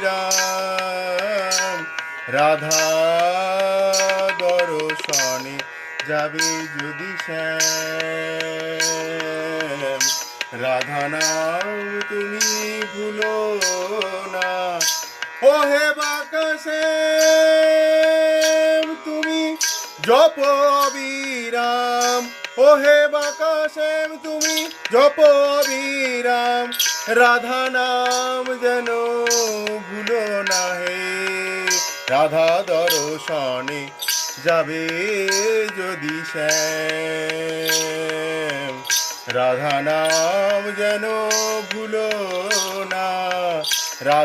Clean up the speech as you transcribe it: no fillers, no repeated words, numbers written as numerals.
অবিরাম রাধা দর্শনে যাবে যদি শ্যাম রাধা নাম তুমি ভুলো না ওহে বাঁকা শ্যাম তুমি জপ অবিরাম ওহে বাঁকা শ্যাম তুমি জপ অবিরাম রাধা নাম যেন ভুলো না হে রাধা দর্শনে যাবে যদি শ্যাম রাধা নাম যেন ভুলো না রাধা